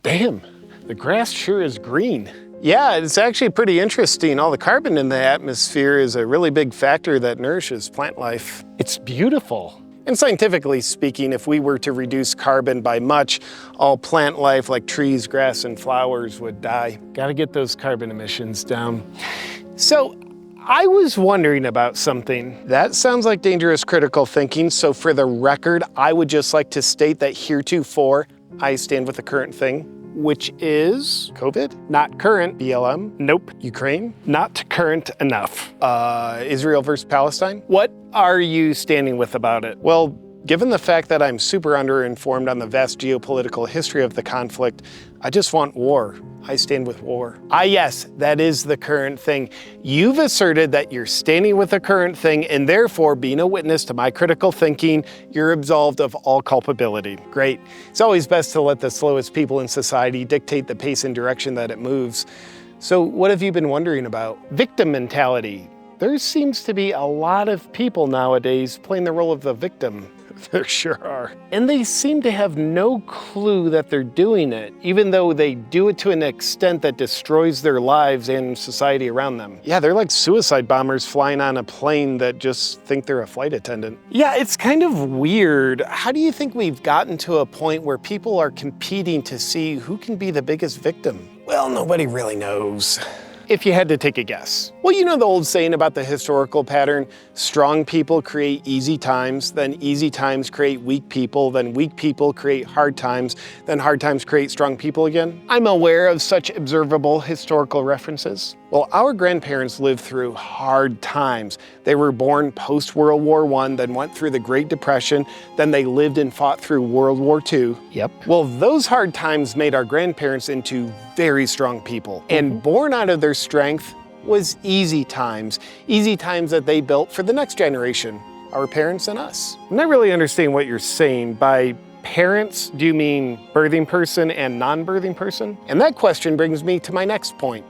Damn, the grass sure is green. Yeah, it's actually pretty interesting. All the carbon in the atmosphere is a really big factor that nourishes plant life. It's beautiful. And scientifically speaking, if we were to reduce carbon by much, all plant life like trees, grass, and flowers would die. Gotta get those carbon emissions down. So, I was wondering about something. That sounds like dangerous critical thinking, so for the record, I would just like to state that heretofore, I stand with the current thing, which is COVID, not current, BLM, nope. Ukraine, not current enough. Israel versus Palestine, what are you standing with about it? Well, given the fact that I'm super underinformed on the vast geopolitical history of the conflict, I just want war. I stand with war. Yes, that is the current thing. You've asserted that you're standing with the current thing, and therefore, being a witness to my critical thinking, you're absolved of all culpability. Great. It's always best to let the slowest people in society dictate the pace and direction that it moves. So what have you been wondering about? Victim mentality. There seems to be a lot of people nowadays playing the role of the victim. There sure are. And they seem to have no clue that they're doing it, even though they do it to an extent that destroys their lives and society around them. Yeah, they're like suicide bombers flying on a plane that just think they're a flight attendant. Yeah, it's kind of weird. How do you think we've gotten to a point where people are competing to see who can be the biggest victim? Well, nobody really knows. If you had to take a guess. Well, you know the old saying about the historical pattern, strong people create easy times, then easy times create weak people, then weak people create hard times, then hard times create strong people again. I'm aware of such observable historical references. Well, our grandparents lived through hard times. They were born post-World War I, then went through the Great Depression, then they lived and fought through World War II. Yep. Well, those hard times made our grandparents into very strong people. And born out of their strength was easy times that they built for the next generation, our parents and us. I'm not really understanding what you're saying. By parents, do you mean birthing person and non-birthing person? And that question brings me to my next point.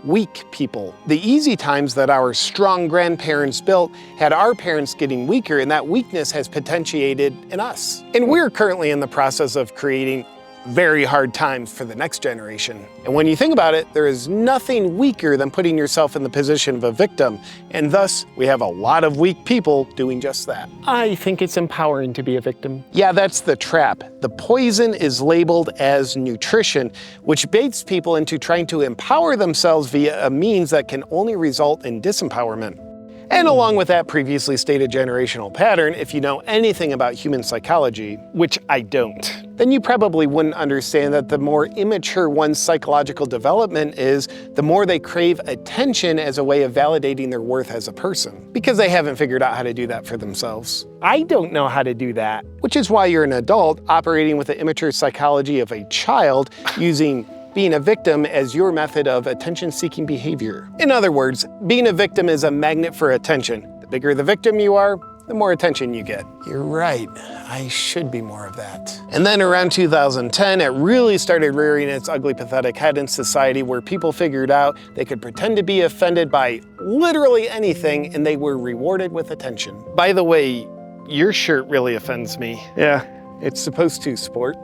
Weak people. The easy times that our strong grandparents built had our parents getting weaker, and that weakness has potentiated in us. And we're currently in the process of creating very hard times for the next generation. And when you think about it, there is nothing weaker than putting yourself in the position of a victim. And thus, we have a lot of weak people doing just that. I think it's empowering to be a victim. Yeah, that's the trap. The poison is labeled as nutrition, which baits people into trying to empower themselves via a means that can only result in disempowerment. And along with that previously stated generational pattern, if you know anything about human psychology, which I don't, then you probably wouldn't understand that the more immature one's psychological development is, the more they crave attention as a way of validating their worth as a person, because they haven't figured out how to do that for themselves. I don't know how to do that, which is why you're an adult operating with the immature psychology of a child, using being a victim as your method of attention-seeking behavior. In other words, being a victim is a magnet for attention. The bigger the victim you are, the more attention you get. You're right, I should be more of that. And then around 2010, it really started rearing its ugly, pathetic head in society, where people figured out they could pretend to be offended by literally anything, and they were rewarded with attention. By the way, your shirt really offends me. Yeah, it's supposed to, sport.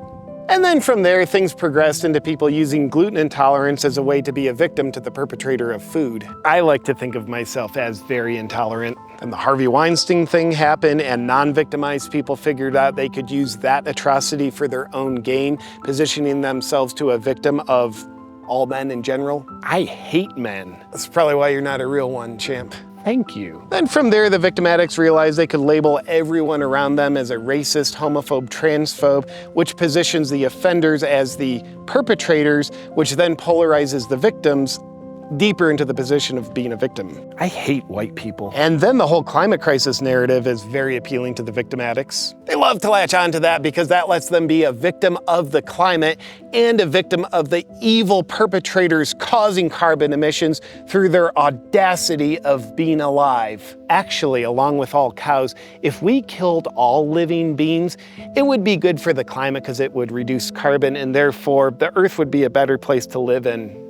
And then from there, things progressed into people using gluten intolerance as a way to be a victim to the perpetrator of food. I like to think of myself as very intolerant. And the Harvey Weinstein thing happened, and non-victimized people figured out they could use that atrocity for their own gain, positioning themselves to a victim of all men in general. I hate men. That's probably why you're not a real one, champ. Thank you. Then from there, the victim addicts realized they could label everyone around them as a racist, homophobe, transphobe, which positions the offenders as the perpetrators, which then polarizes the victims deeper into the position of being a victim. I hate white people. And then the whole climate crisis narrative is very appealing to the victim addicts. They love to latch onto that because that lets them be a victim of the climate and a victim of the evil perpetrators causing carbon emissions through their audacity of being alive. Actually, along with all cows, if we killed all living beings, it would be good for the climate because it would reduce carbon, and therefore the earth would be a better place to live in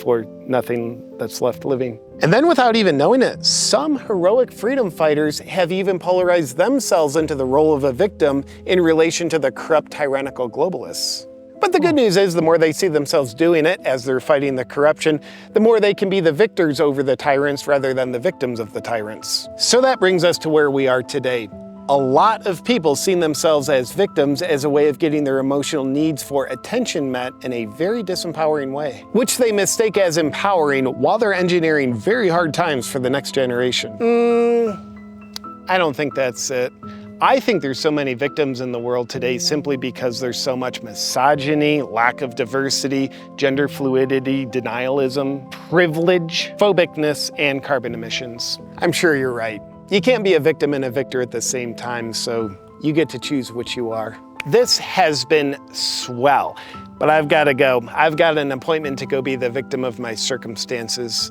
for nothing that's left living. And then without even knowing it, some heroic freedom fighters have even polarized themselves into the role of a victim in relation to the corrupt tyrannical globalists. But the good news is the more they see themselves doing it as they're fighting the corruption, the more they can be the victors over the tyrants rather than the victims of the tyrants. So that brings us to where we are today. A lot of people see themselves as victims as a way of getting their emotional needs for attention met in a very disempowering way, which they mistake as empowering while they're engineering very hard times for the next generation. I don't think that's it. I think there's so many victims in the world today simply because there's so much misogyny, lack of diversity, gender fluidity, denialism, privilege, phobicness, and carbon emissions. I'm sure you're right. You can't be a victim and a victor at the same time, so you get to choose which you are. This has been swell, but I've got to go. I've got an appointment to go be the victim of my circumstances.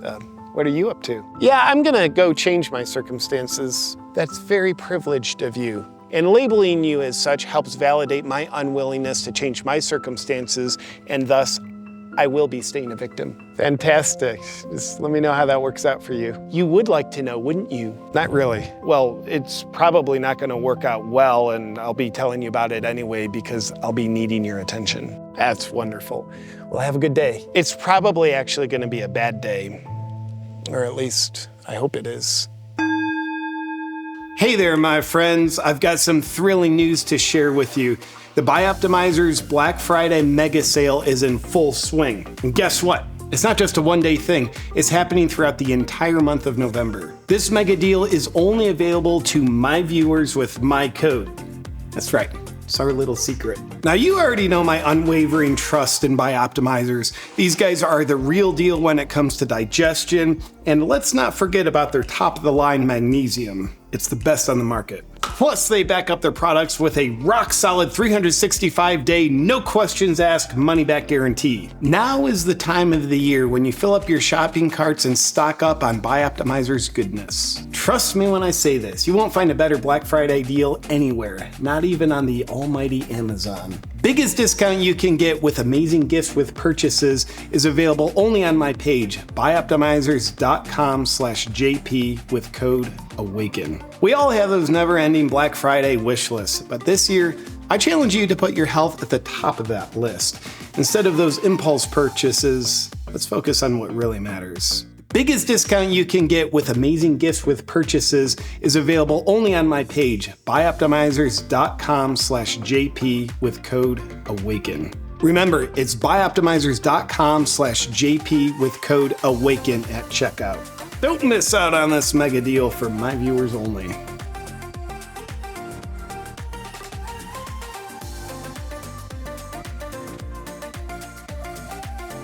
What are you up to? Yeah, I'm gonna go change my circumstances. That's very privileged of you. And labeling you as such helps validate my unwillingness to change my circumstances, and thus, I will be staying a victim. Fantastic. Just let me know how that works out for you. You would like to know, wouldn't you? Not really. Well, it's probably not gonna work out well, and I'll be telling you about it anyway because I'll be needing your attention. That's wonderful. Well, have a good day. It's probably actually gonna be a bad day. Or at least, I hope it is. Hey there, my friends. I've got some thrilling news to share with you. The Bioptimizer's Black Friday mega sale is in full swing. And guess what? It's not just a one-day thing. It's happening throughout the entire month of November. This mega deal is only available to my viewers with my code. That's right. It's our little secret. Now, you already know my unwavering trust in Bioptimizers. These guys are the real deal when it comes to digestion, and let's not forget about their top-of-the-line magnesium. It's the best on the market. Plus, they back up their products with a rock-solid 365-day, no questions asked, money-back guarantee. Now is the time of the year when you fill up your shopping carts and stock up on Bioptimizer's goodness. Trust me when I say this, you won't find a better Black Friday deal anywhere, not even on the almighty Amazon. Biggest discount you can get with amazing gifts with purchases is available only on my page, bioptimizers.com/JP with code AWAKEN. We all have those never-ending Black Friday wish lists, but this year, I challenge you to put your health at the top of that list. Instead of those impulse purchases, let's focus on what really matters. Biggest discount you can get with amazing gifts with purchases is available only on my page, bioptimizers.com/JP with code AWAKEN. Remember, it's bioptimizers.com/JP with code AWAKEN at checkout. Don't miss out on this mega deal for my viewers only.